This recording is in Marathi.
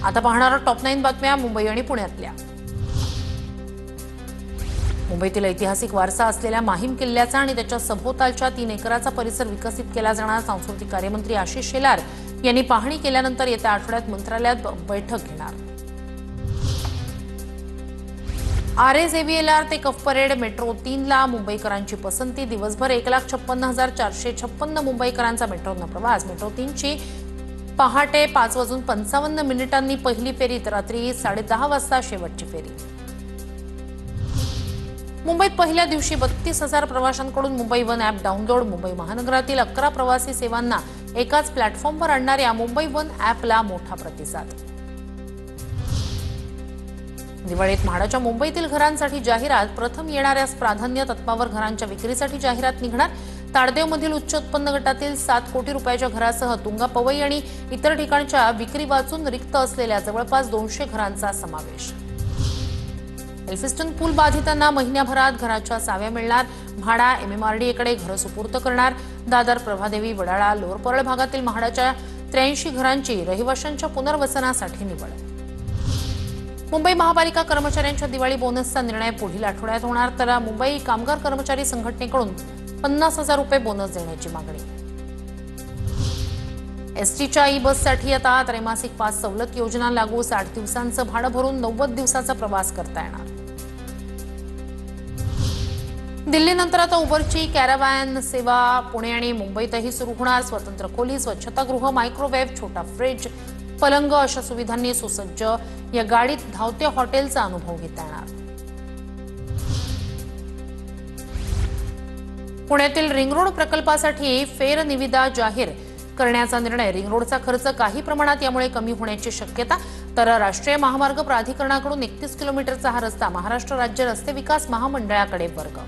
आता पाहणार टॉप 9 बातम्या मुंबई आणि पुण्यातल्या। मुंबईतील ऐतिहासिक वारसा असलेल्या माहीम किल्ल्याचा आणि त्याच्या सभोवतालच्या 3 एकराचा परिसर विकसित केला जाणार। सांस्कृतिक कार्यमंत्री आशिष शेलार यांनी पाहणी केल्यानंतर येत्या आठवड्यात मंत्रालयात बैठक घेणार। RAZVLR ते कफ परेड मेट्रो 3 ला मुंबईकरांची पसंती। दिवसभर 1,56,456 मुंबईकरांचा मेट्रोनं प्रवास। मेट्रो 3 ची पहाटे 5:55 पहिली फेरी तर रात्री 10:30 वाजता शेवटची फेरी। मुंबईत पहिल्या दिवशी 32,000 प्रवाशांकडून Mumbai one app download. Mumbai महानगरातील 11 प्रवासी सेवांना एकाच प्लॅटफॉर्मवर आणणाऱ्या मुंबई वन ॲपला मोठा प्रतिसाद। दिवाळीत म्हाडाच्या मुंबईतील घरांसाठी जाहिरात। प्रथम येणाऱ्यास प्राधान्य तत्वावर घरांच्या विक्रीसाठी जाहिरात निघणार। ताडदेवमधील उच्च उत्पन्न गटातील 7 कोटी रुपयाच्या घरासह तुंगा पवई आणि इतर ठिकाणच्या विक्री वाचून रिक्त असलेल्या जवळपास 200 घरांचा समावेश। एल्फिस्टन पूल बाधितांना महिन्याभरात घराच्या चाव्या मिळणार। म्हाडा MMRDA कडे घर सुपूर्द करणार। दादर, प्रभादेवी, वडाळा, लोअर परळ भागातील म्हाडाच्या 83 घरांची रहिवाशांच्या पुनर्वसनासाठी निवड। मुंबई महापालिका कर्मचाऱ्यांच्या दिवाळी बोनसचा निर्णय पुढील आठवड्यात होणार। तर मुंबई कामगार कर्मचारी संघटनेकडून 50,000 रुपये बोनस देण्याची मागणी। एसटीच्या ई-बससाठी आता त्रैमासिक पास सवलत योजना लागू। 60 दिवसांचं भाडं भरून 90 दिवसाचा प्रवास करता येणार। दिल्लीनंतर आता उबरची कॅराव्हॅन सेवा पुणे आणि मुंबईतही सुरू होणार। स्वतंत्र खोली, स्वच्छतागृह, मायक्रोवेव्ह, छोटा फ्रिज, पलंग अशा सुविधांनी सुसज्ज या गाडीत धावत्या हॉटेलचा अनुभव घेता येणार। पुण्यातील रिंग रोड प्रकल्पासाठी फेरनिविदा जाहीर करण्याचा निर्णय। रिंग रोडचा खर्च काही प्रमाणात यामुळे कमी होण्याची शक्यता। तर राष्ट्रीय महामार्ग प्राधिकरणाकडून 31 किलोमीटरचा हा रस्ता महाराष्ट्र राज्य रस्ते विकास महामंडळाकडे वर्ग।